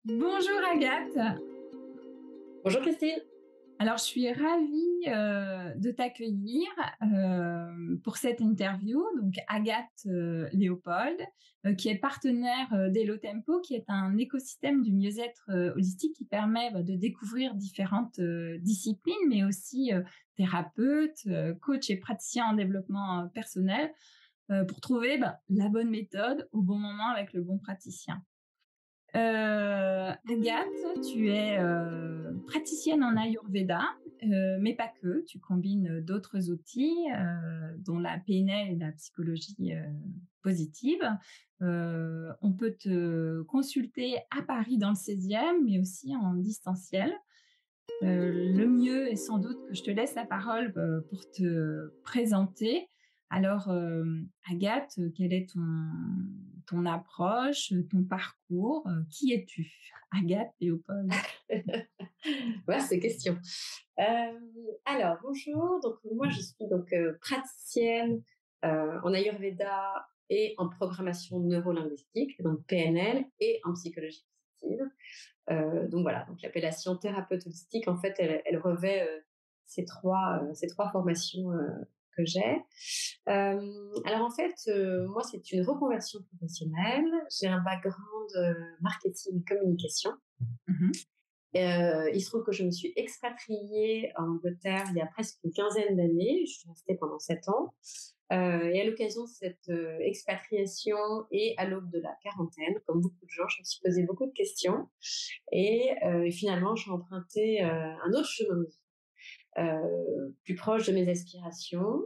Bonjour Agathe. Bonjour Christine. Alors, je suis ravie de t'accueillir pour cette interview. Donc, Agathe Léopold, qui est partenaire d'Hello Tempo, qui est un écosystème du mieux-être holistique qui permet de découvrir différentes disciplines, mais aussi thérapeute, coach et praticien en développement personnel pour trouver la bonne méthode au bon moment avec le bon praticien. Agathe, tu es praticienne en Ayurveda, mais pas que. Tu combines d'autres outils, dont la PNL et la psychologie positive. On peut te consulter à Paris dans le 16e, mais aussi en distanciel. Le mieux est sans doute que je te laisse la parole pour te présenter. Alors, Agathe, quelle est ton approche, ton parcours? Qui es-tu? Agathe Léopold. Vaste question. Alors, bonjour. Donc, moi, je suis praticienne en Ayurveda et en programmation neurolinguistique, donc PNL, et en psychologie positive. Donc voilà, donc l'appellation thérapeute holistique, en fait, elle revêt ces trois formations que j'ai. Alors en fait, moi, c'est une reconversion professionnelle. J'ai un background marketing et communication. Mhm. Il se trouve que je me suis expatriée en Angleterre il y a presque une quinzaine d'années. Je suis restée pendant 7 ans. Et à l'occasion de cette expatriation et à l'aube de la quarantaine, comme beaucoup de gens, je me suis posé beaucoup de questions. Et finalement, j'ai emprunté un autre chemin de vie, plus proche de mes aspirations,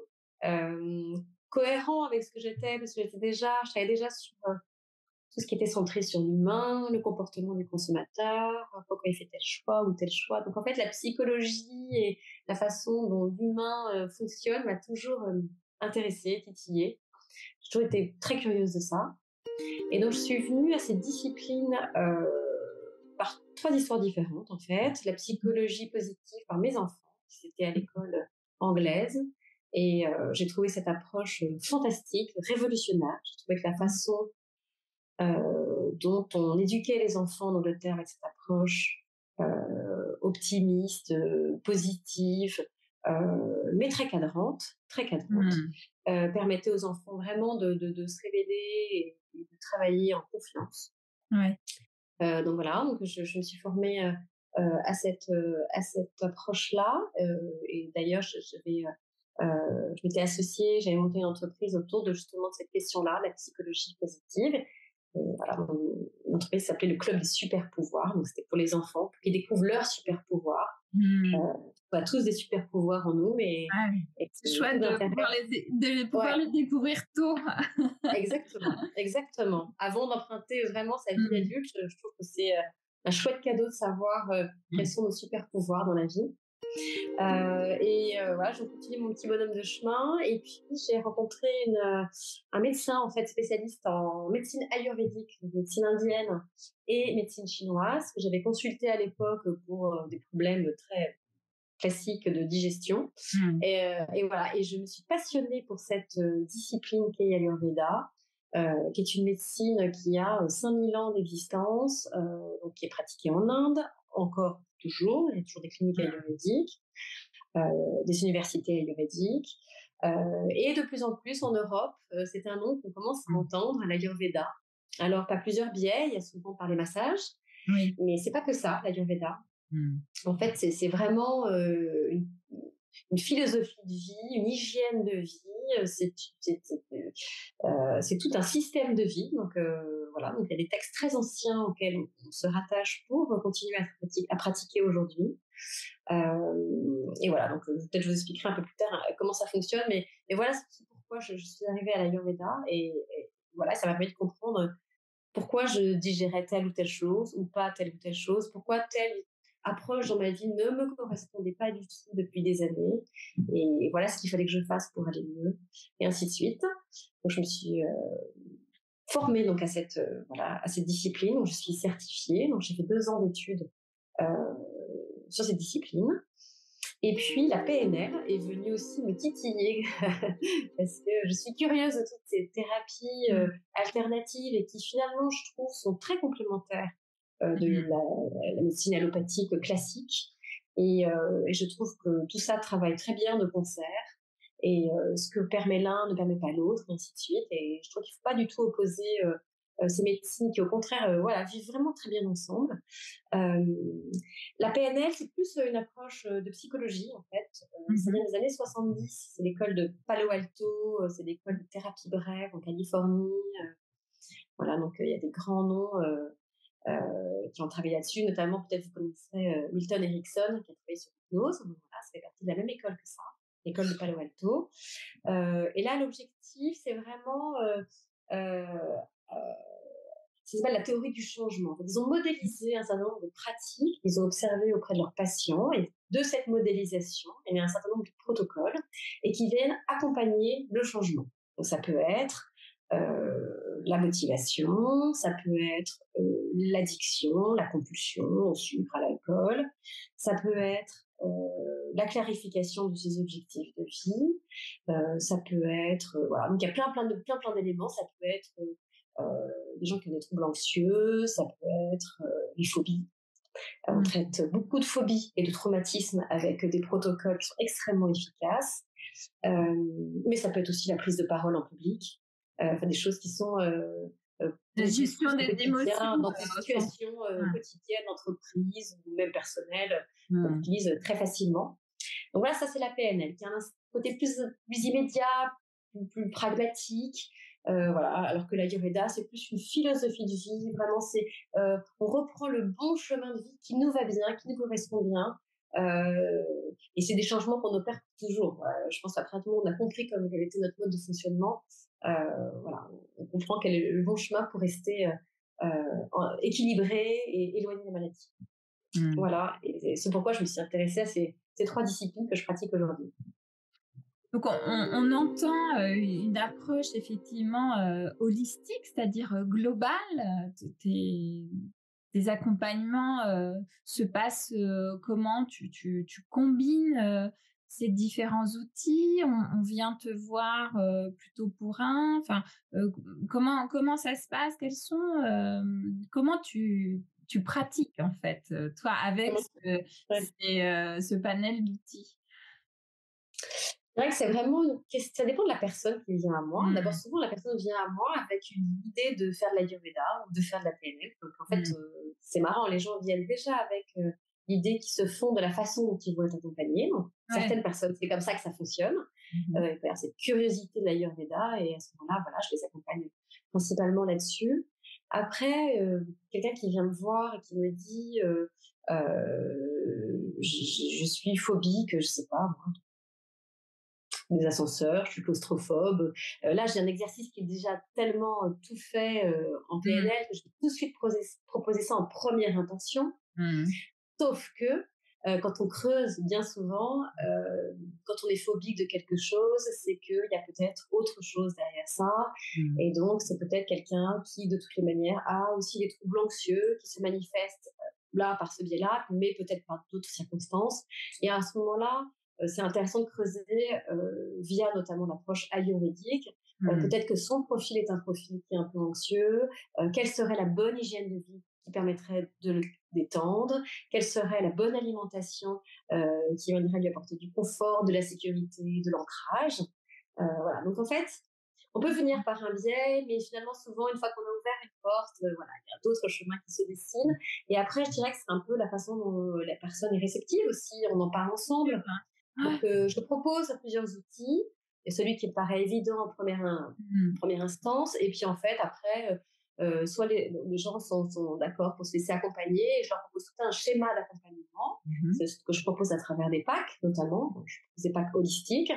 cohérent avec ce que j'étais, parce que je travaillais déjà sur tout ce qui était centré sur l'humain, le comportement du consommateur, pourquoi il fait tel choix ou tel choix. Donc en fait, la psychologie et la façon dont l'humain fonctionne m'a toujours intéressée, titillée. J'ai toujours été très curieuse de ça. Et donc je suis venue à cette discipline par 3 histoires différentes en fait. La psychologie positive par mes enfants, qui étaient à l'école anglaise. Et j'ai trouvé cette approche fantastique, révolutionnaire. J'ai trouvé que la façon dont on éduquait les enfants en Angleterre avec cette approche optimiste, positive, mais très cadrante, Mhm. permettait aux enfants vraiment de se révéler et de travailler en confiance. Ouais. Donc voilà, donc je me suis formée à cette approche-là. Et d'ailleurs, je m'étais associée, j'avais monté une entreprise autour de justement de cette question-là, la psychologie positive. Et voilà, mon entreprise s'appelait le Club des super pouvoirs. Donc c'était pour les enfants, pour qu'ils découvrent leurs super pouvoirs. Mhm. On a tous des super pouvoirs en nous, mais Ouais. et C'est c'est tout chouette de d'intérêt. pouvoir Ouais, les découvrir tôt. exactement, exactement. Avant d'emprunter vraiment sa vie Mhm. d'adulte, je trouve que c'est un chouette cadeau de savoir quels sont nos super pouvoirs dans la vie. Voilà, je continue mon petit bonhomme de chemin. Et puis, j'ai rencontré un médecin, en fait, spécialiste en médecine ayurvédique, donc médecine indienne et médecine chinoise, que j'avais consulté à l'époque pour des problèmes très classiques de digestion. Mhm. Et voilà, et je me suis passionnée pour cette discipline qu'est Ayurveda, qui est une médecine qui a 5000 ans d'existence, donc qui est pratiquée en Inde, encore toujours, il y a toujours des cliniques ayurvédiques, des universités ayurvédiques, et de plus en plus en Europe, c'est un nom qu'on commence à entendre, l'Ayurveda. Alors, par plusieurs biais, il y a souvent par les massages, Oui. mais c'est pas que ça, l'Ayurveda. Mhm. En fait, c'est vraiment une philosophie de vie, une hygiène de vie. C'est tout un système de vie. Donc voilà, donc il y a des textes très anciens auxquels on se rattache pour continuer à pratiquer aujourd'hui. Et voilà, donc peut-être je vous expliquerai un peu plus tard comment ça fonctionne, mais voilà c'est pourquoi je suis arrivée à l'Ayurveda et voilà, ça m'a permis de comprendre pourquoi je digérais telle ou telle chose ou pas telle ou telle chose, pourquoi telle approche dans ma vie ne me correspondait pas du tout depuis des années, et voilà ce qu'il fallait que je fasse pour aller mieux, et ainsi de suite. Donc je me suis formée donc à cette discipline, donc je suis certifiée, donc j'ai fait 2 ans d'études euh, sur cette discipline. Et puis la PNL est venue aussi me titiller parce que je suis curieuse de toutes ces thérapies alternatives et qui finalement, je trouve, sont très complémentaires de la médecine allopathique classique. Et je trouve que tout ça travaille très bien de concert. Et ce que permet l'un ne permet pas l'autre, et ainsi de suite. Et je trouve qu'il ne faut pas du tout opposer ces médecines qui, au contraire, voilà, vivent vraiment très bien ensemble. Euh, la PNL, c'est plus une approche de psychologie, en fait. Ça vient des années 70. C'est l'école de Palo Alto, c'est l'école de thérapie brève en Californie. Voilà, donc il y a des grands noms qui ont travaillé là-dessus, notamment, peut-être vous connaissez Milton Erickson, qui a travaillé sur l'hypnose. Donc voilà, ça fait partie de la même école que ça, l'école de Palo Alto. Et là, l'objectif, c'est vraiment euh, ça s'appelle la théorie du changement. Ils ont modélisé un certain nombre de pratiques qu'ils ont observées auprès de leurs patients, et de cette modélisation, il y a un certain nombre de protocoles et qui viennent accompagner le changement. Donc ça peut être la motivation, ça peut être l'addiction, la compulsion au sucre, à l'alcool, ça peut être la clarification de ses objectifs de vie, ça peut être voilà, donc il y a plein d'éléments. Ça peut être des gens qui ont des troubles anxieux, ça peut être les phobies. On traite beaucoup de phobies et de traumatismes avec des protocoles qui sont extrêmement efficaces. Mais ça peut être aussi la prise de parole en public, des choses qui sont la gestion des émotions dans des situations quotidiennes, d'entreprise ou même personnelles, qu'on utilise très facilement. Donc voilà, ça c'est la PNL, qui a un côté plus immédiat, plus pragmatique. Voilà, alors que l'Ayurveda, c'est plus une philosophie de vie. Vraiment, c'est on reprend le bon chemin de vie qui nous va bien, qui nous correspond bien. Et c'est des changements qu'on opère toujours. Je pense qu'après tout le monde a compris quel était notre mode de fonctionnement. Voilà, on comprend quel est le bon chemin pour rester équilibré et éloigné des maladies. Voilà, et c'est pourquoi je me suis intéressée à ces trois disciplines que je pratique aujourd'hui. Donc, on entend une approche effectivement holistique, c'est-à-dire globale. Tes accompagnements se passent comment tu combines ces différents outils. On vient te voir plutôt pour un. Enfin, comment ça se passe? Comment tu pratiques en fait, toi, avec ce panel d'outils? C'est vrai que c'est vraiment une question, ça dépend de la personne qui vient à moi. D'abord, souvent, la personne vient à moi avec une idée de faire de l'Ayurveda ou de faire de la PNL. Donc, en fait, c'est marrant, les gens viennent déjà avec l'idée qui se font de la façon dont ils vont être accompagnés. Donc, certaines personnes, c'est comme ça que ça fonctionne. Il peut y avoir cette curiosité de l'Ayurveda, et à ce moment-là, voilà, je les accompagne principalement là-dessus. Après, quelqu'un qui vient me voir et qui me dit je suis phobique, je sais pas, moi, des ascenseurs, je suis claustrophobe. Là, j'ai un exercice qui est déjà tellement tout fait en PNL que je vais tout de suite proposer ça en première intention. Sauf que quand on creuse, bien souvent, quand on est phobique de quelque chose, c'est qu'il y a peut-être autre chose derrière ça. Et donc, c'est peut-être quelqu'un qui, de toutes les manières, a aussi des troubles anxieux qui se manifestent là par ce biais-là, mais peut-être par d'autres circonstances. Et à ce moment-là, c'est intéressant de creuser via notamment l'approche ayurvédique. Peut-être que son profil est un profil qui est un peu anxieux. Quelle serait la bonne hygiène de vie qui permettrait de le détendre? Quelle serait la bonne alimentation qui viendrait lui apporter du confort, de la sécurité, de l'ancrage? Voilà. Donc en fait, on peut venir par un biais, mais finalement souvent, une fois qu'on a ouvert une porte, voilà, il y a d'autres chemins qui se dessinent. Et après, je dirais que c'est un peu la façon dont la personne est réceptive aussi. On en parle ensemble. Donc, je propose plusieurs outils. Et celui qui paraît évident en première instance. Et puis, en fait, après, soit les gens sont d'accord pour se laisser accompagner, et je leur propose tout un schéma d'accompagnement. C'est ce que je propose à travers des packs, notamment. Donc, je propose des packs holistiques.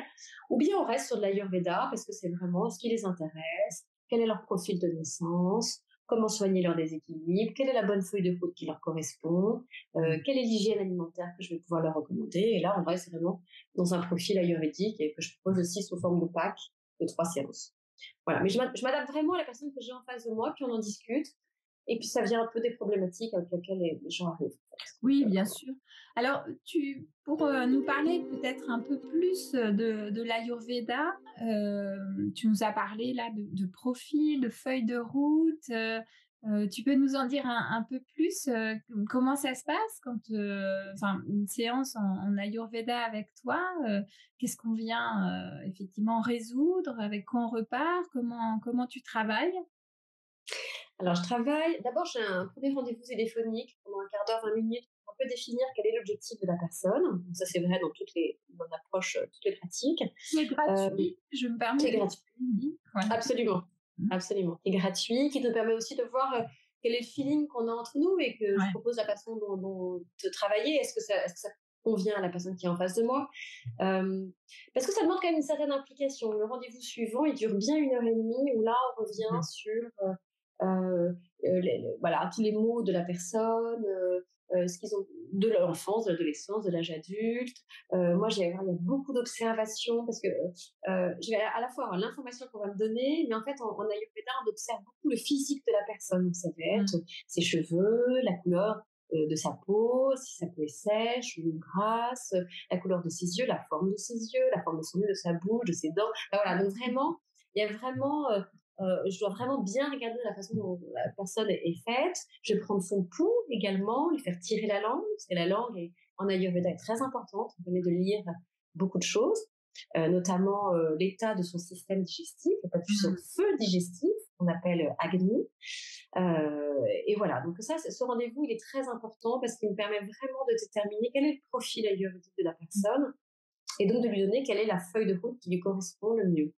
Ou bien on reste sur de l'Ayurveda, parce que c'est vraiment ce qui les intéresse. Quel est leur profil de naissance? Comment soigner leur déséquilibre? Quelle est la bonne feuille de route qui leur correspond? Quelle est l'hygiène alimentaire que je vais pouvoir leur recommander? Et là, on reste vraiment dans un profil ayurvédique, et que je propose aussi sous forme de pack de 3 séances. Voilà, mais je m'adapte vraiment à la personne que j'ai en face de moi, puis on en discute. Et puis ça vient un peu des problématiques avec lesquelles les gens arrivent. Oui, bien sûr. Alors, pour nous parler peut-être un peu plus de l'Ayurveda, tu nous as parlé là de profil, de feuille de route. Tu peux nous en dire un peu plus, comment ça se passe quand, enfin, une séance en Ayurveda avec toi, qu'est-ce qu'on vient, effectivement résoudre? Avec quoi on repart? Comment tu travailles? Alors, je travaille. D'abord, j'ai un premier rendez-vous téléphonique pendant un quart d'heure, 20 minutes, pour un peu définir quel est l'objectif de la personne. Donc ça, c'est vrai dans mon approche, toutes les pratiques. Qui est gratuit, je me permets C'est de gratuit. oui, voilà. Absolument, Mmh. absolument. C'est gratuit, qui nous permet aussi de voir quel est le feeling qu'on a entre nous et que je Ouais. propose la façon dont de travailler. Est-ce que ça convient à la personne qui est en face de moi? Parce que ça demande quand même une certaine implication. Le rendez-vous suivant, il dure bien 1 heure et demie, où là, on revient Mmh. sur voilà, tous les mots de la personne, ce qu'ils ont de l'enfance, de l'adolescence, de l'âge adulte. Moi, il y a beaucoup d'observations parce que je vais à la fois avoir l'information qu'on va me donner, mais en fait, en Ayurveda, on observe beaucoup le physique de la personne. Donc, ça va être Mmh. ses cheveux, la couleur de sa peau, si sa peau est sèche ou grasse, la couleur de ses yeux, la forme de ses yeux, la forme de son nez, de sa bouche, de ses dents. Enfin, voilà, donc vraiment, il y a vraiment, je dois vraiment bien regarder la façon dont la personne est faite. Je vais prendre son pouls également, lui faire tirer la langue, parce que la langue en Ayurveda est très importante, ça permet de lire beaucoup de choses, notamment l'état de son système digestif, en fait, son Mmh. feu digestif, qu'on appelle Agni. Et voilà, donc ça, ce rendez-vous, il est très important parce qu'il me permet vraiment de déterminer quel est le profil ayurvédique de la personne et donc de lui donner quelle est la feuille de route qui lui correspond le mieux.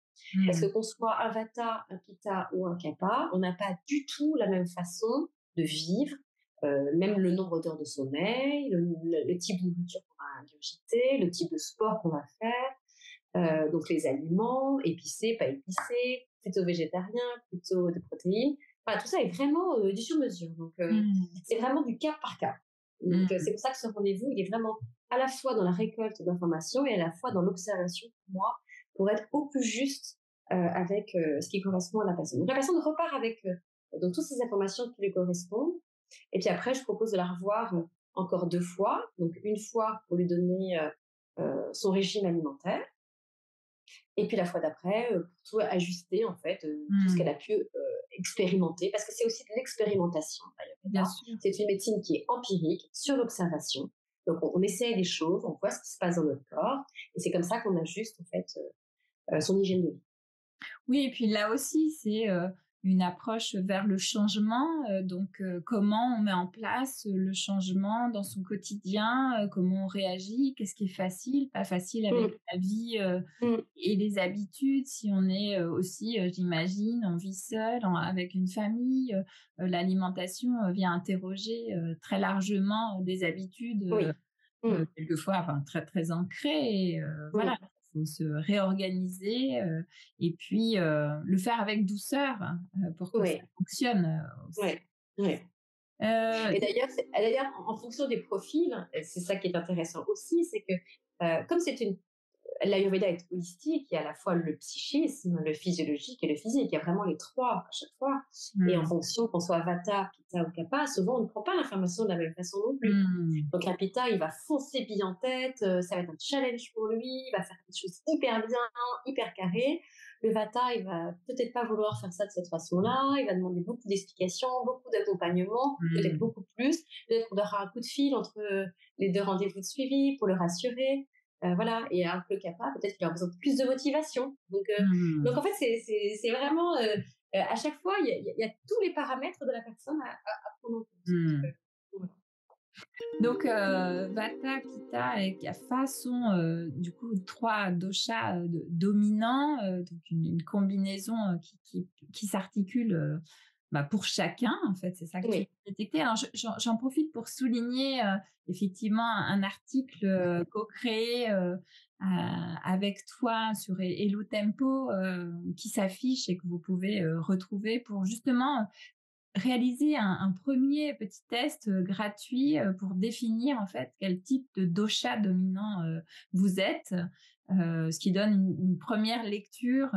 Parce que Mmh. qu'on soit un Vata, un Pitta ou un Kapha, on n'a pas du tout la même façon de vivre, même le nombre d'heures de sommeil, le type de nourriture qu'on va ingurgiter, le type de sport qu'on va faire, donc les aliments, épicés, pas épicés, plutôt végétarien, plutôt de protéines. Voilà, tout ça est vraiment du sur-mesure. Donc, Mmh. c'est vraiment du cas par cas. Donc, Mmh. c'est pour ça que ce rendez-vous, il est vraiment à la fois dans la récolte d'informations et à la fois dans l'observation pour moi, pour être au plus juste avec ce qui correspond à la personne. Donc, la personne repart avec donc, toutes ces informations qui lui correspondent. Et puis après, je propose de la revoir encore 2 fois. Donc, une fois pour lui donner son régime alimentaire. Et puis la fois d'après, pour tout ajuster en fait, tout ce qu'elle Mmh. a pu expérimenter, parce que c'est aussi de l'expérimentation, Bien l'Ayurveda. sûr. C'est une médecine qui est empirique, sur l'observation. Donc on essaie des choses, on voit ce qui se passe dans notre corps, et c'est comme ça qu'on ajuste en fait son hygiène de vie. Oui et puis là aussi, c'est, une approche vers le changement, donc comment on met en place, le changement dans son quotidien, comment on réagit, qu'est-ce qui est facile, pas facile avec Mmh, la vie, mmh, et les habitudes. Si on est, aussi, j'imagine, on vit seul, avec une famille, l'alimentation, vient interroger, très largement des habitudes, oui. Mmh, quelquefois, enfin très, très ancrées et voilà, mmh, il faut se réorganiser, et puis, le faire avec douceur, pour que ça oui, fonctionne, aussi. oui, oui. Heu, Et d'ailleurs, en fonction des profils, c'est ça qui est intéressant aussi, c'est que comme c'est une l'Ayurveda est holistique, il y a à la fois le psychisme, le physiologique et le physique. Il y a vraiment les trois à chaque fois. Et en mmh, fonction qu'on soit Vata, Pitta ou Kapha, souvent on ne prend pas l'information de la même façon non plus. mmh, Donc un Pitta, il va foncer bille en tête, ça va être un challenge pour lui, il va faire des choses hyper bien, hyper carré. Le Vata, il va peut-être pas vouloir faire ça de cette façon-là, il va demander beaucoup d'explications, beaucoup d'accompagnement, peut-être mmh, beaucoup plus. Peut-être qu'on aura un coup de fil entre les 2 rendez-vous de suivi pour le rassurer. Voilà, et alors que le kappa, peut-être qu'il aura besoin de plus de motivation. Donc en mmh. fait, c'est vraiment, à chaque fois, il y a tous les paramètres de la personne à prendre en compte. Mmh. Voilà. Donc, Vata, Pitta et Kapha sont, du coup 3 doshas, dominants, donc une combinaison, qui s'articule, bah, pour chacun, en fait, c'est ça que tu Oui. détectais. Alors j'en profite pour souligner, effectivement un article, co-créé, avec toi sur Hello Tempo, qui s'affiche et que vous pouvez, retrouver pour justement, réaliser un 1er petit test, gratuit, pour définir en fait quel type de dosha dominant, vous êtes, ce qui donne une 1re lecture,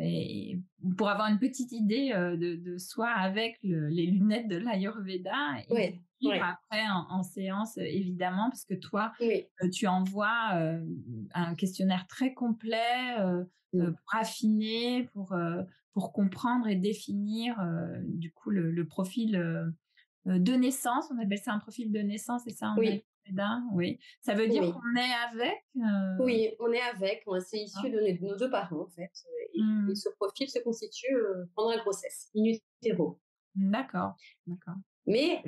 et pour avoir une petite idée, de soi avec les lunettes de l'Ayurveda et Ouais, suivre ouais, après en séance, évidemment parce que toi, oui. tu envoies, un questionnaire très complet, Mmh. pour affiner, pour comprendre et définir, du coup le profil, de naissance. On appelle ça un profil de naissance, c'est ça en Oui, ayurveda? Oui. Ça veut dire oui. qu'on est avec, Oui, on est avec, c'est issu d'accord. de nos 2 parents, en fait, et Mmh. ce profil se constitue, pendant la grossesse, in utero. D'accord, d'accord. Mais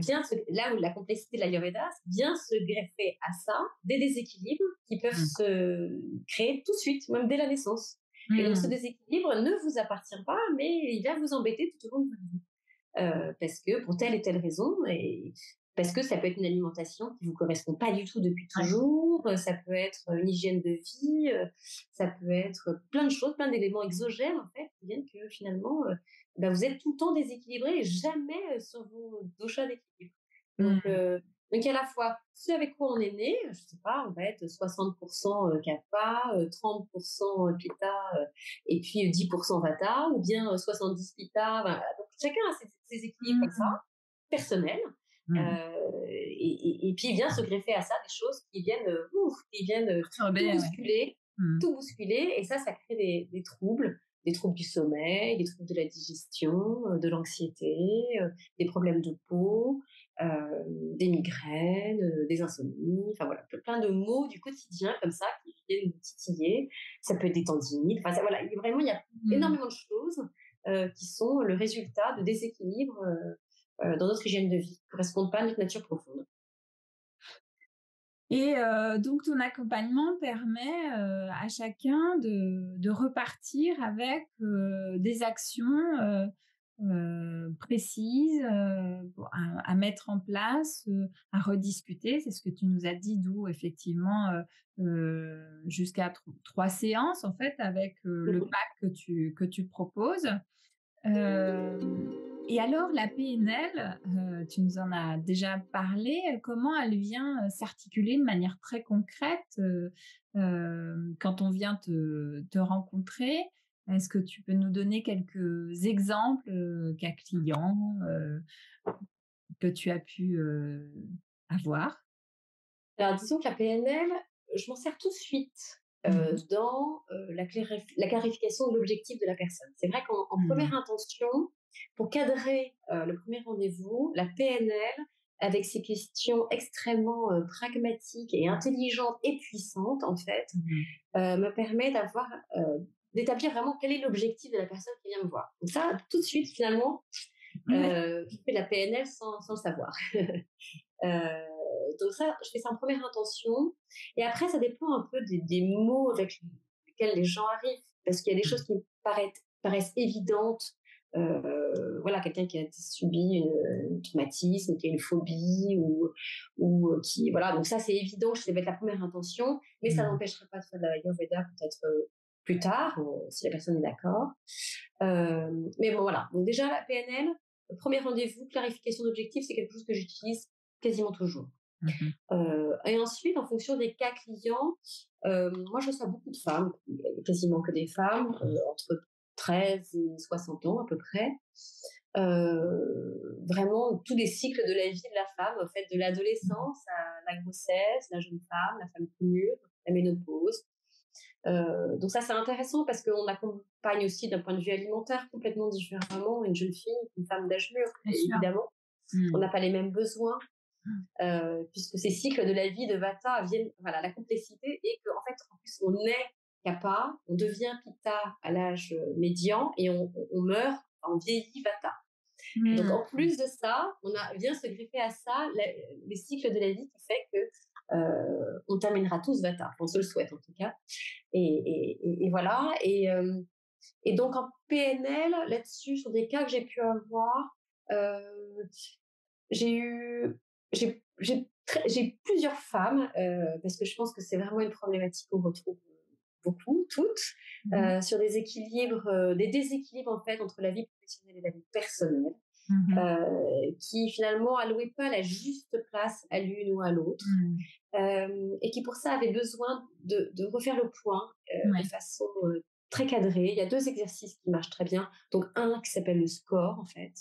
là où la complexité de l'Ayurveda vient se greffer à ça, des déséquilibres qui peuvent Mmh. se créer tout de suite, même dès la naissance. Et donc ce Mmh. déséquilibre ne vous appartient pas, mais il va vous embêter tout au long de votre vie. Parce que pour telle et telle raison, et parce que ça peut être une alimentation qui vous correspond pas du tout depuis Ouais. toujours, ça peut être une hygiène de vie, ça peut être plein de choses, plein d'éléments exogènes en fait, qui viennent que finalement, vous êtes tout le temps déséquilibré et jamais sur vos doshas d'équilibre. Donc, Mmh. donc à la fois ce avec quoi on est né, je sais pas, on va être 60% kapha, 30% pitta, et puis 10% vata, ou bien 70 pitta. Voilà. Donc chacun a ses équilibres comme ça, Mmh. personnels. Mmh. Et puis il vient se greffer à ça des choses qui viennent, qui viennent Perturbé, ouais. Mmh. tout bousculer, et ça crée des troubles du sommeil, des troubles de la digestion, de l'anxiété, des problèmes de peau, des migraines, des insomnies, enfin voilà, plein de maux du quotidien comme ça qui viennent nous titiller. Ça peut être des tendinites, enfin voilà, il y a Mmh. énormément de choses qui sont le résultat de déséquilibres dans notre hygiène de vie, qui ne correspondent pas à notre nature profonde. Et donc ton accompagnement permet, à chacun de repartir avec, des actions, précises, pour à mettre en place, à rediscuter. C'est ce que tu nous as dit, d'où effectivement, jusqu'à 3 séances en fait avec, le Mhm. pack que tu proposes. Hem et alors la PNL, tu nous en as déjà parlé, comment elle vient, s'articuler de manière très concrète, quand on vient te rencontrer? Est-ce que tu peux nous donner quelques exemples, cas clients, que tu as pu, avoir? Alors disons que la PNL, je m'en sers tout de suite Mmh. dans la clarification de l'objectif de la personne. C'est vrai qu'en Mmh. première intention, pour cadrer le premier rendez-vous, la PNL, avec ses questions extrêmement pragmatiques et intelligentes et puissantes, en fait, Mmh. me permet d'établir vraiment quel est l'objectif de la personne qui vient me voir. Donc ça, tout de suite, finalement, Ouais. je fais de la PNL sans le savoir. Donc ça, je fais ça en première intention. Et après, ça dépend un peu des mots avec lesquels les gens arrivent. Parce qu'il y a des choses qui me paraissent évidentes. Voilà, quelqu'un qui a subi un traumatisme, qui a une phobie, ou qui... Voilà, donc ça, c'est évident, je vais mettre la première intention. Mais ça Mmh. n'empêcherait pas de faire de la Ayurveda peut-être plus tard, si la personne est d'accord. Mais bon, voilà. Donc déjà, la PNL, le premier rendez-vous, clarification d'objectifs, c'est quelque chose que j'utilise quasiment toujours. Mmh. Et ensuite, en fonction des cas clients, moi, je reçois beaucoup de femmes, quasiment que des femmes, entre 13 et 60 ans à peu près. Vraiment tous les cycles de la vie de la femme, en fait, de l'adolescence à la grossesse, la jeune femme, la femme plus mûre, la ménopause. Donc ça, c'est intéressant parce qu'on accompagne aussi d'un point de vue alimentaire complètement différemment une jeune fille qu'une femme d'âge mûr, Bien sûr. évidemment. On Mmh. n'a pas les mêmes besoins, puisque ces cycles de la vie de Vata viennent, voilà, la complexité est qu'en fait, en plus, on est Kapha, on devient Pitta à l'âge médian et on meurt, on vieillit Vata. Et donc, en Mmh. plus de ça, vient se greffer à ça les cycles de la vie qui fait que on terminera tous Vata. On se le souhaite en tout cas. Et voilà. Et donc en PNL, là-dessus, sur des cas que j'ai pu avoir, euh, j'ai eu, j'ai plusieurs femmes, parce que je pense que c'est vraiment une problématique qu'on retrouve beaucoup, toutes, Mmh. sur des équilibres, des déséquilibres en fait entre la vie professionnelle et la vie personnelle, Mmh. qui finalement allouaient pas la juste place à l'une ou à l'autre, Mmh. et qui pour ça avaient besoin de refaire le point de Ouais. façon très cadrée. Il y a 2 exercices qui marchent très bien. Donc un qui s'appelle le score en fait,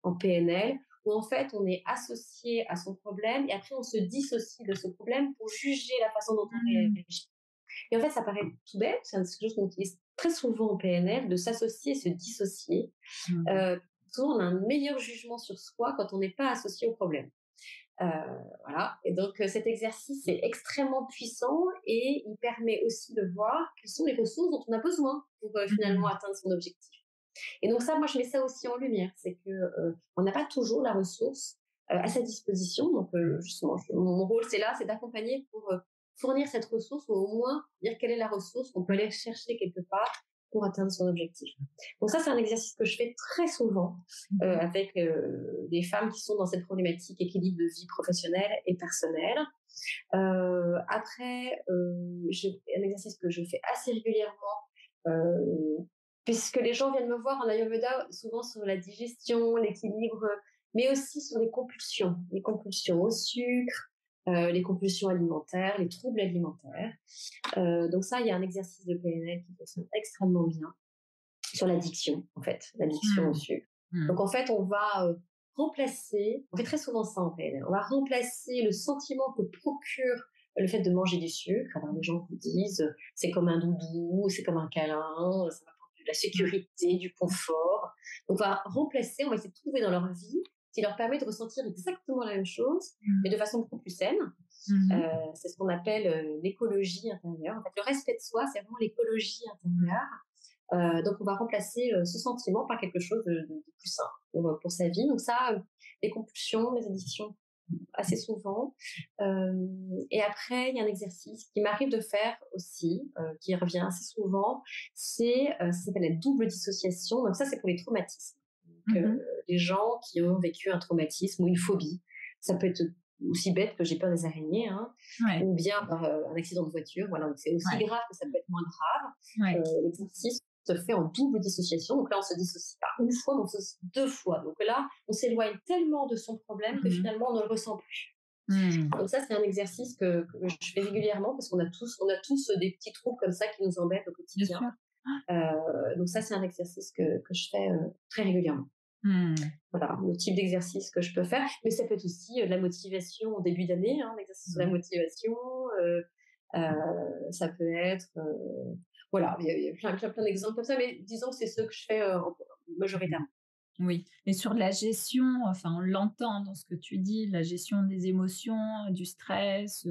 en PNL, où en fait on est associé à son problème et après on se dissocie de ce problème pour juger la façon dont on Mmh. réagit. Et en fait ça paraît tout bête, c'est quelque chose qu'on utilise très souvent en PNL de s'associer, se dissocier. Mmh. Euh, Souvent, on a un meilleur jugement sur soi quand on n'est pas associé au problème. Euh, voilà. Et donc, cet exercice est extrêmement puissant et il permet aussi de voir quelles sont les ressources dont on a besoin pour finalement Mmh. atteindre son objectif. Et donc ça, moi, je mets ça aussi en lumière, c'est que on n'a pas toujours la ressource à sa disposition. Donc justement, mon rôle, c'est là, c'est d'accompagner pour fournir cette ressource ou au moins dire quelle est la ressource qu'on peut aller chercher quelque part pour atteindre son objectif. Donc ça, c'est un exercice que je fais très souvent Mmh. avec des femmes qui sont dans cette problématique équilibre de vie professionnelle et personnelle. Après, j'ai un exercice que je fais assez régulièrement, euh, puisque les gens viennent me voir en Ayurveda souvent sur la digestion, l'équilibre, mais aussi sur les compulsions au sucre, les compulsions alimentaires, les troubles alimentaires. Donc ça, il y a un exercice de PNL qui fonctionne extrêmement bien sur l'addiction, en fait, l'addiction au Mmh. sucre. Mmh. Donc en fait, on va remplacer, on fait très souvent ça en PNL, on va remplacer le sentiment que procure le fait de manger du sucre. Alors les gens vous disent, c'est comme un doudou, c'est comme un câlin, ça va apporter de la sécurité, du confort. Donc on va remplacer, on va essayer de trouver dans leur vie ce qui leur permet de ressentir exactement la même chose, mais Mmh. de façon beaucoup plus saine. Mmh. C'est ce qu'on appelle l'écologie intérieure. En fait, le respect de soi, c'est vraiment l'écologie intérieure. Donc, on va remplacer ce sentiment par quelque chose de plus sain pour sa vie. Donc ça, les compulsions, les addictions, assez souvent. Et après, il y a un exercice qui m'arrive de faire aussi, qui revient assez souvent, ça s'appelle la double dissociation. Donc ça, c'est pour les traumatismes. Donc, Mmh. les gens qui ont vécu un traumatisme ou une phobie, ça peut être aussi bête que j'ai peur des araignées, hein, Ouais, ou bien un accident de voiture. Voilà, donc c'est aussi ouais, grave que ça peut être moins grave. ouais. L'exercice se fait en double dissociation. Donc là, on se dissocie pas une fois, mais on se dissocie deux fois. Donc là, on s'éloigne tellement de son problème que Mmh. finalement, on ne le ressent plus. Mmh. Donc ça, c'est un exercice que je fais régulièrement parce qu'on a tous des petits troubles comme ça qui nous embêtent au Bien quotidien. sûr. Donc ça, c'est un exercice que je fais très régulièrement. Mmh. Voilà, le type d'exercice que je peux faire. Mais ça peut être aussi de la motivation au début d'année, hein, l'exercice sur la Mmh. motivation. Ça peut être... voilà, il y a plein d'exemples comme ça, mais disons que c'est ce que je fais majoritairement. Oui, et sur la gestion, enfin, on l'entend dans ce que tu dis, la gestion des émotions, du stress,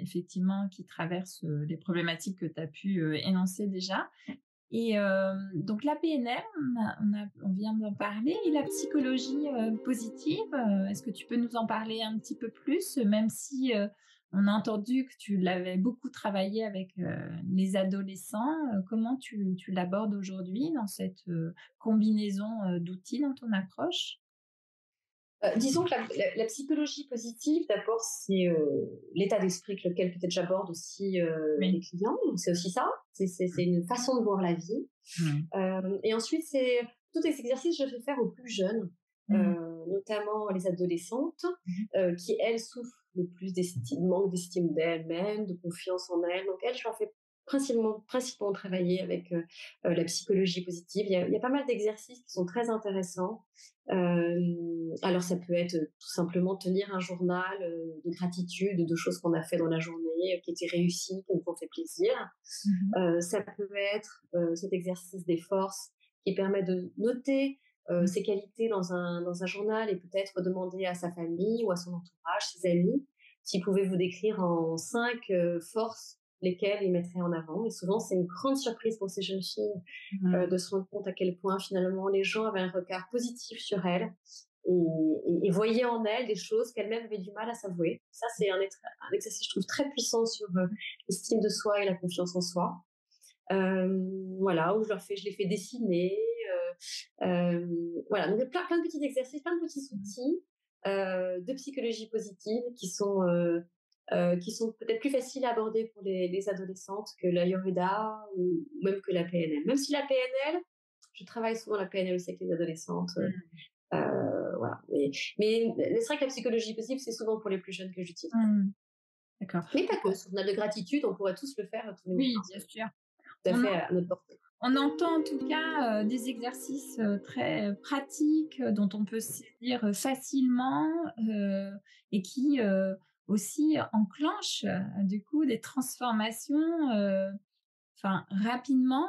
effectivement, qui traverse, les problématiques que tu as pu, énoncer déjà. Et donc la PNL, on vient d'en parler, et la psychologie, positive, est-ce que tu peux nous en parler un petit peu plus? Même si, on a entendu que tu l'avais beaucoup travaillé avec, les adolescents, comment tu l'abordes aujourd'hui dans cette, combinaison, d'outils dans ton approche? Disons que la psychologie positive, d'abord, c'est l'état d'esprit avec lequel peut-être j'aborde aussi les Oui. clients. Donc, c'est aussi ça. C'est une façon de voir la vie. Mmh. Et ensuite, c'est tous ces exercices, je fais faire aux plus jeunes, Mmh. notamment les adolescentes, Mmh. qui, elles, souffrent le plus manque d'estime d'elles-mêmes, de confiance en elles. Donc, elles, je leur fais principalement travailler avec la psychologie positive. Il y a pas mal d'exercices qui sont très intéressants. Alors, ça peut être tout simplement tenir un journal de gratitude, de choses qu'on a fait dans la journée, qui étaient réussies, qui nous ont fait plaisir. Mmh. Ça peut être cet exercice des forces qui permet de noter Mmh. ses qualités dans un journal et peut-être demander à sa famille ou à son entourage, ses amis, s'ils pouvaient vous décrire en 5 forces lesquelles ils mettraient en avant. Et souvent, c'est une grande surprise pour ces jeunes filles Mmh. de se rendre compte à quel point finalement les gens avaient un regard positif sur elles et voyaient en elles des choses qu'elles-mêmes avaient du mal à s'avouer. Ça, c'est un exercice, je trouve, très puissant sur l'estime de soi et la confiance en soi. Voilà, où je les fais dessiner. Voilà, donc il y a plein de petits exercices, plein de petits outils de psychologie positive qui sont peut-être plus faciles à aborder pour les adolescentes que l'Ayurveda ou même que la PNL. Même si la PNL, je travaille souvent la PNL aussi avec les adolescentes. Mmh. Voilà. Mais c'est vrai que la psychologie positive, c'est souvent pour les plus jeunes que j'utilise. Mmh. D'accord. Mais pas que. Sur le de gratitude, on pourrait tous le faire tous les Oui, matins. bien C'est sûr. tout à On fait à notre portée. On entend en tout cas, des exercices, très pratiques, dont on peut se saisir, facilement, et qui, aussi enclenchent, du coup des transformations, enfin rapidement,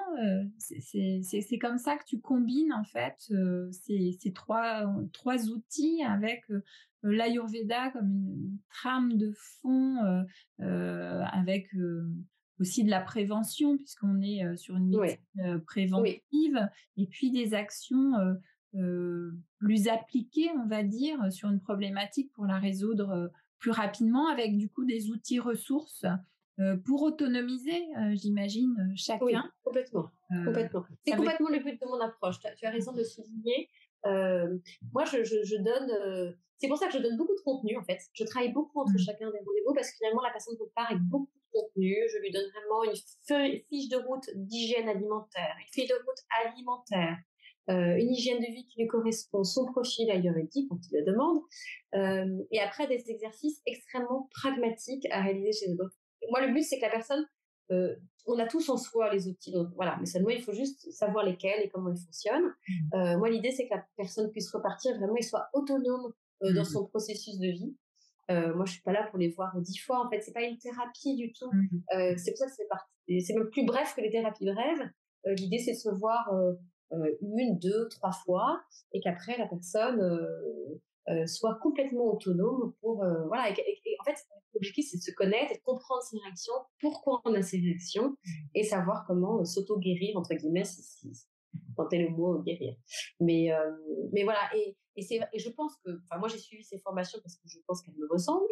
c'est comme ça que tu combines en fait, ces 3 outils avec, l'Ayurveda comme une trame de fond, avec, aussi de la prévention puisqu'on est, sur une médecine, Ouais, oui, préventive et puis des actions, plus appliquées, on va dire, sur une problématique pour la résoudre, plus rapidement avec du coup des outils ressources, pour autonomiser, j'imagine, chacun. oui, complètement, Heu, complètement. C'est Ça veut complètement le but de mon approche. Tu as raison de le souligner. Moi, je donne, c'est pour ça que je donne beaucoup de contenu, en fait. Je travaille beaucoup entre mmh, chacun des rendez-vous parce que finalement, la personne repart avec beaucoup de contenu. Je lui donne vraiment une fiche de route d'hygiène alimentaire, une fiche de route alimentaire, une hygiène de vie qui lui correspond, son profil ayurvédique quand il le demande, et après des exercices extrêmement pragmatiques à réaliser chez eux. Moi, le but, c'est que la personne, euh, on a tous en soi les outils, donc voilà, mais seulement il faut juste savoir lesquels et comment ils fonctionnent. mmh, Moi, l'idée, c'est que la personne puisse repartir vraiment et soit autonome dans mmh, son processus de vie. Moi, je suis pas là pour les voir 10 fois. En fait, c'est pas une thérapie du tout. mmh, C'est pour ça que c'est même plus bref que les thérapies brèves. L'idée, c'est de se voir une, deux, trois fois, et qu'après la personne soit complètement autonome pour voilà. Et en fait, l'objectif, c'est de se connaître et de comprendre ses réactions, pourquoi on a ces réactions, et savoir comment s'auto-guérir entre guillemets, si tant est le mot guérir. Mais euh, mais voilà. Et je pense que, enfin, moi j'ai suivi ces formations parce que je pense qu'elles me ressemblent.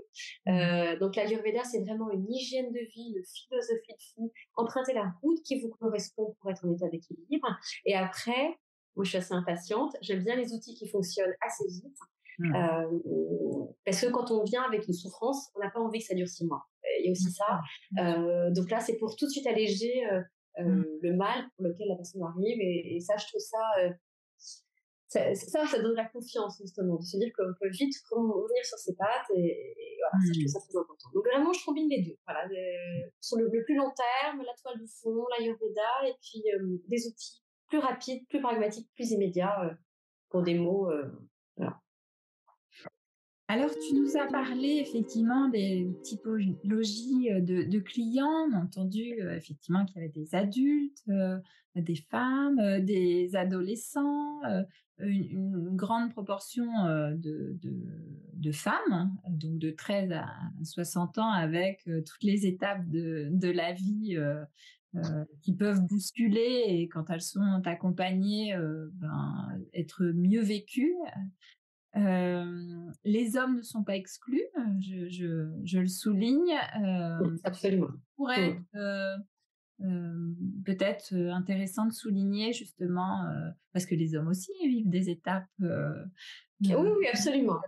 mmh. Donc l'Ayurveda, c'est vraiment une hygiène de vie, une philosophie de vie, emprunter la route qui vous correspond pour être en état d'équilibre. Et après, moi je suis assez impatiente, j'aime bien les outils qui fonctionnent assez vite, Mmh. parce que quand on vient avec une souffrance, on n'a pas envie que ça dure 6 mois. Il y a aussi ça. Bien sûr. Donc là, c'est pour tout de suite alléger Mmh. le mal pour lequel la personne arrive. Et ça, je trouve ça, ça donne la confiance, justement, de se dire qu'on peut vite revenir sur ses pattes. Et voilà, ça, je trouve Mmh. ça très important. Donc vraiment, je combine les deux. Voilà, sur le plus long terme, la toile de fond, l'Ayurveda, et puis des outils plus rapides, plus pragmatiques, plus immédiats pour des mots. Voilà. Alors, tu nous as parlé effectivement des typologies, de clients. On a entendu, effectivement qu'il y avait des adultes, des femmes, des adolescents, une grande proportion, de femmes, hein, donc de 13 à 60 ans avec, toutes les étapes de la vie, qui peuvent bousculer et quand elles sont accompagnées, ben, être mieux vécues. Les hommes ne sont pas exclus, je le souligne, Absolument. pourrait être, Mm. peut-être, intéressant de souligner justement, parce que les hommes aussi vivent des étapes, Oui, heu oui, absolument.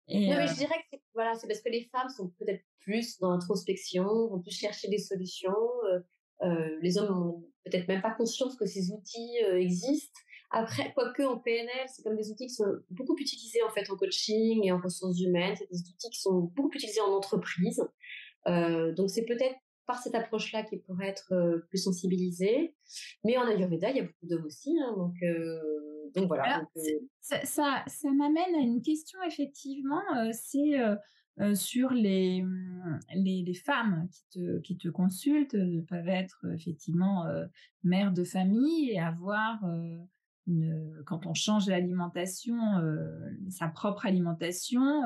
et Non, mais je dirais que voilà, c'est parce que les femmes sont peut-être plus dans l'introspection, vont plus chercher des solutions. Les hommes ont peut-être même pas conscience que ces outils existent. Après, quoique en PNL, c'est comme des outils qui sont beaucoup utilisés en fait en coaching et en ressources humaines. C'est des outils qui sont beaucoup utilisés en entreprise. Donc c'est peut-être par cette approche-là qu'ils pourraient être plus sensibilisés. Mais en Ayurveda, il y a beaucoup d'hommes aussi, hein, donc voilà. alors ça m'amène à une question effectivement, c'est, sur les femmes qui te consultent, peuvent être effectivement, mères de famille et avoir, quand on change l'alimentation, sa propre alimentation,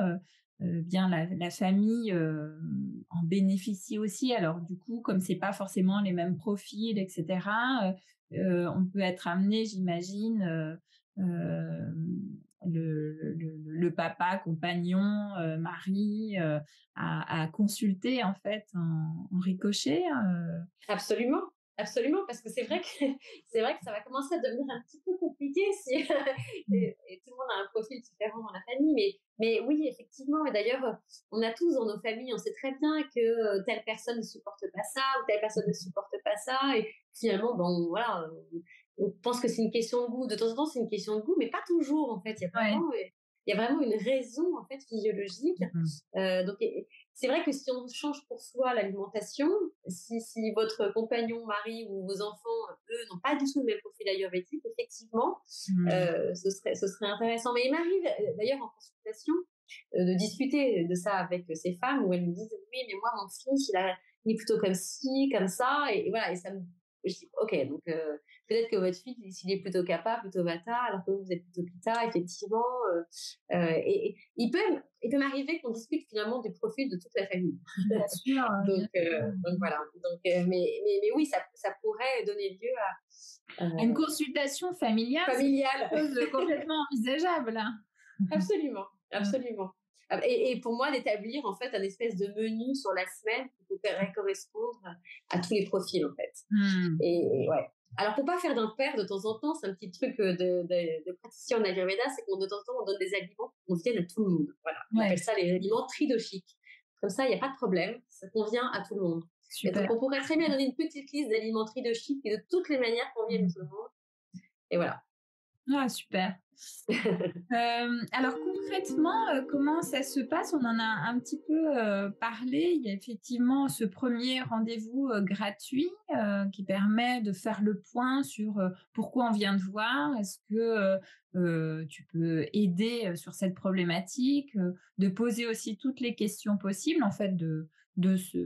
bien la famille, en bénéficie aussi. Alors du coup, comme c'est pas forcément les mêmes profils et cetera, on peut être amené, j'imagine, le papa, compagnon, mari, à consulter en fait en ricochet. Absolument, absolument, parce que c'est vrai que c'est vrai que ça va commencer à devenir un petit peu compliqué si Mmh. et tout le monde a un profil différent dans la famille, mais oui, effectivement. Et d'ailleurs, on a tous dans nos familles, on sait très bien que telle personne ne supporte pas ça ou telle personne ne supporte pas ça, et finalement, bon, voilà, on pense que c'est une question de goût. De temps en temps, c'est une question de goût, mais pas toujours en fait. Ouais. Il y a vraiment une raison en fait physiologique. Mmh. Donc c'est vrai que si on change pour soi l'alimentation, si votre compagnon, mari ou vos enfants, eux, n'ont pas du tout le même profil ayurvédique, effectivement, Mmh. ce serait intéressant. Mais il m'arrive, d'ailleurs, en consultation, de discuter de ça avec ces femmes où elles me disent: «Oui, mais moi, mon fils, il est plutôt comme ci, comme ça, et voilà, et ça me, je dis, ok, donc peut-être que votre fils, s'il est plutôt kappa, plutôt vata, alors que vous êtes plutôt pitta, effectivement, et il peut m'arriver qu'on discute finalement du profil de toute la famille. Bien sûr, Donc, bien sûr. donc voilà. Donc, mais oui, ça pourrait donner lieu à Une consultation familiale, c'est familial. quelque chose de complètement envisageable, hein. Absolument, Mmh. absolument. Et pour moi, d'établir en fait un espèce de menu sur la semaine qui pourrait correspondre à tous les profils en fait. Mmh. Et ouais. Alors pour pas faire d'impair de temps en temps, c'est un petit truc de praticien en Ayurveda, c'est qu'on de temps en temps on donne des aliments qui conviennent à tout le monde. Voilà, on appelle Ouais, ça les aliments tridoshiques. Comme ça, il n'y a pas de problème, ça convient à tout le monde. Et donc super. on pourrait très bien donner une petite liste d'aliments tridoshiques qui de toutes les manières conviennent à Mmh. tout le monde. Et voilà. Ah super. Alors concrètement, comment ça se passe? On en a un petit peu, parlé. Il y a effectivement ce premier rendez-vous, gratuit, qui permet de faire le point sur, pourquoi on vient te voir. Est-ce que, tu peux aider, sur cette problématique? De poser aussi toutes les questions possibles, en fait, de se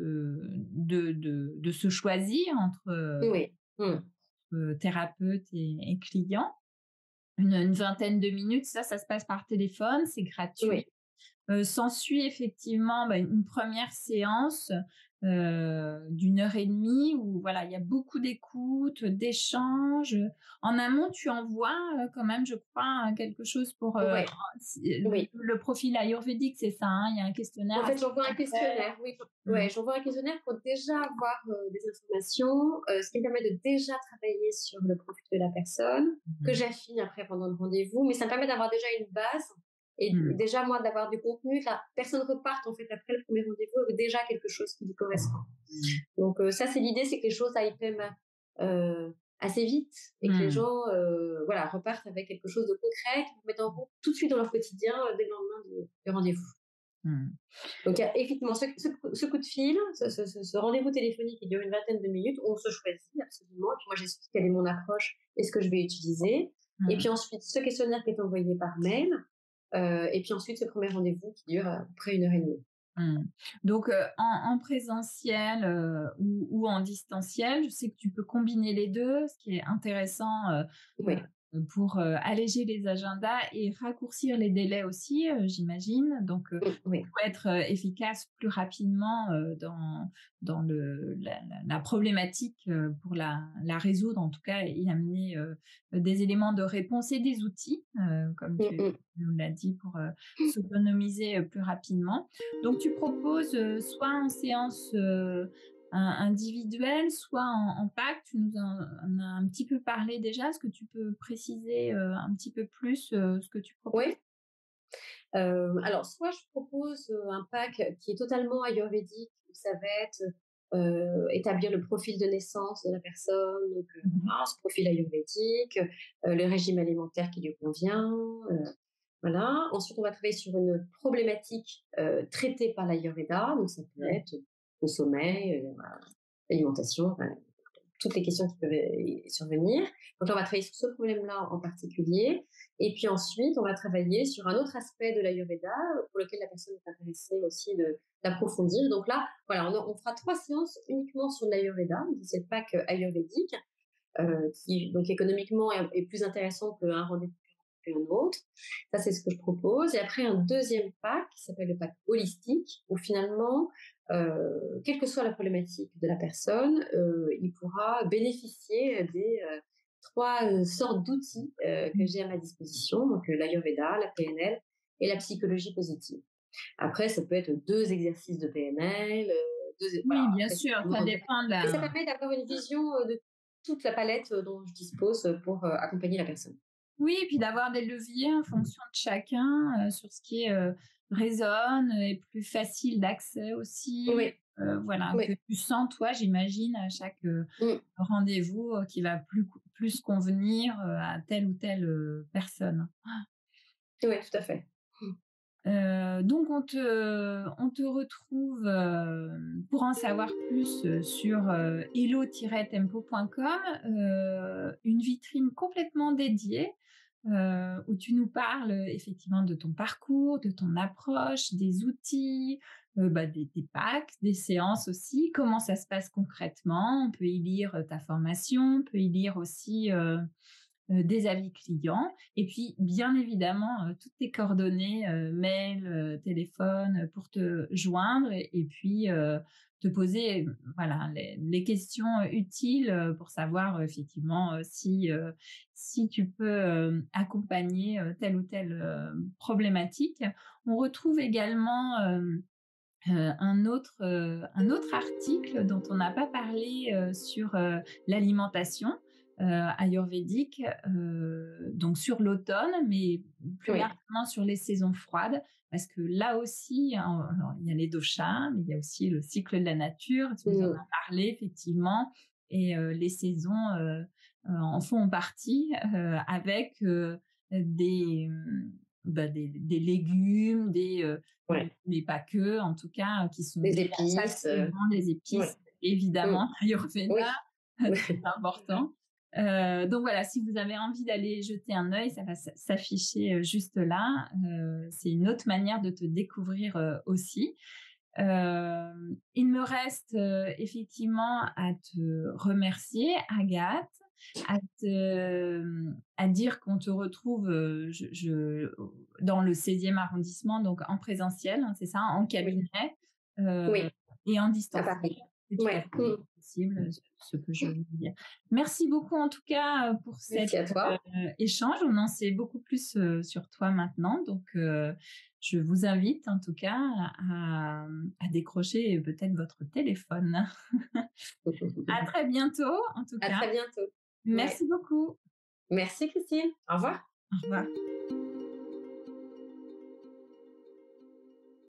de se choisir entre, Oui. Mm. thérapeute et client. Une vingtaine de minutes, ça se passe par téléphone, c'est gratuit. Oui. S'ensuit effectivement, bah, une première séance, d'1 heure et demie où voilà, il y a beaucoup d'écoute, d'échanges. En amont, tu envoies, quand même, je crois, quelque chose pour, Ouais. si Oui. le profil ayurvédique, c'est ça, hein? Il y a un questionnaire En à fait, j'envoie un faire. questionnaire, oui. Mmh. Ouais, j'envoie un questionnaire pour déjà avoir des informations, ce qui me permet de déjà travailler sur le profil de la personne, que Mmh. j'affine après pendant le rendez-vous, mais ça me permet d'avoir déjà une base et Mmh. déjà, moi, d'avoir du contenu, que la personne reparte, en fait, après le premier rendez-vous avec déjà quelque chose qui lui correspond. Mmh. Donc, ça, c'est l'idée, c'est que les choses aillent quand même assez vite et que les Mmh. gens voilà, repartent avec quelque chose de concret, qui mettent en compte tout de suite dans leur quotidien dès le lendemain du rendez-vous. Mmh. Donc, il y a effectivement ce coup de fil, ce rendez-vous téléphonique qui dure une vingtaine de minutes, où on se choisit absolument. Et puis moi, j'explique quelle est mon approche et ce que je vais utiliser. Et Mmh. puis ensuite, ce questionnaire qui est envoyé par mail. Et puis ensuite, ce premier rendez-vous qui dure à peu près 1 heure et demie. Mmh. Donc, en présentiel, ou en distanciel, je sais que tu peux combiner les 2, ce qui est intéressant, Oui, pour, alléger les agendas et raccourcir les délais aussi, j'imagine. Donc, oui, pour être, efficace plus rapidement, dans la problématique, pour la résoudre en tout cas et amener, des éléments de réponse et des outils, comme mm, tu mm. nous l'as dit pour, s'autonomiser, plus rapidement. Donc tu proposes, soit en séance, individuelle, soit en pack. Tu nous en as un petit peu parlé déjà. Est-ce que tu peux préciser, un petit peu plus, ce que tu proposes? Oui. Alors, soit je propose un pack qui est totalement ayurvédique, où ça va être établir le profil de naissance de la personne, donc Mmh. voilà, ce profil ayurvédique, le régime alimentaire qui lui convient, voilà. Ensuite, on va travailler sur une problématique traitée par l'Ayurveda, donc ça peut Mmh. être le sommeil, l'alimentation, enfin, toutes les questions qui peuvent survenir. Donc là, on va travailler sur ce problème-là en particulier. Et puis ensuite, on va travailler sur un autre aspect de l'Ayurveda pour lequel la personne est intéressée aussi d'approfondir. Donc là, voilà, on fera 3 séances uniquement sur l'Ayurveda. C'est le pack ayurvédique qui, donc économiquement, est plus intéressant qu'un rendez-vous qu'un autre. Ça, c'est ce que je propose. Et après, un deuxième pack qui s'appelle le pack holistique, où finalement, quelle que soit la problématique de la personne, il pourra bénéficier des 3 sortes d'outils que j'ai à ma disposition, donc l'Ayurveda, la PNL et la psychologie positive. Après, ça peut être 2 exercices de PNL, voilà, Oui, bien après, c'est sûr, ça vraiment dépend de et ça la. permet d'avoir une vision de toute la palette dont je dispose pour accompagner la personne. Oui, et puis d'avoir des leviers en fonction de chacun, sur ce qui, résonne, et plus facile d'accès aussi. Oui, Voilà, que oui. tu sens toi, j'imagine, à chaque, Mmh. rendez-vous, qui va plus convenir, à telle ou telle, personne. Oui, tout à fait. Donc on te retrouve, pour en savoir plus, sur, hello-tempo.com, une vitrine complètement dédiée, où tu nous parles effectivement de ton parcours, de ton approche, des outils, des packs, des séances aussi, comment ça se passe concrètement. On peut y lire ta formation, on peut y lire aussi des avis clients et puis bien évidemment toutes tes coordonnées, mail, téléphone, pour te joindre et puis te poser voilà les questions utiles pour savoir effectivement si tu peux accompagner telle ou telle problématique. On retrouve également un autre article dont on n'a pas parlé sur l'alimentation ayurvédique, donc sur l'automne, mais plus Oui. largement sur les saisons froides, parce que là aussi, alors, il y a les doshas, mais il y a aussi le cycle de la nature, tu nous en Mmh. as parlé effectivement, et les saisons en font partie avec des, des légumes, Ouais. mais pas que, en tout cas, qui sont Les très épices, attirants, des ouais. épices, Mmh. évidemment, Ayurveda, Oui. très important. Donc voilà, si vous avez envie d'aller jeter un œil, ça va s'afficher juste là. C'est une autre manière de te découvrir aussi. Il me reste effectivement à te remercier, Agathe, à dire qu'on te retrouve dans le 16e arrondissement, donc en présentiel, hein, c'est ça, en Oui. cabinet euh, Oui. et en À distanciel. Paris. C'est tout à Ouais. fait Mmh. possible, ce que je veux dire. Merci beaucoup en tout cas pour cet Merci à toi. échange. On en sait beaucoup plus sur toi maintenant, donc je vous invite en tout cas à décrocher peut-être votre téléphone. À très bientôt en tout À cas. très bientôt. Ouais. Merci beaucoup. Merci Christine. Au revoir. Au revoir.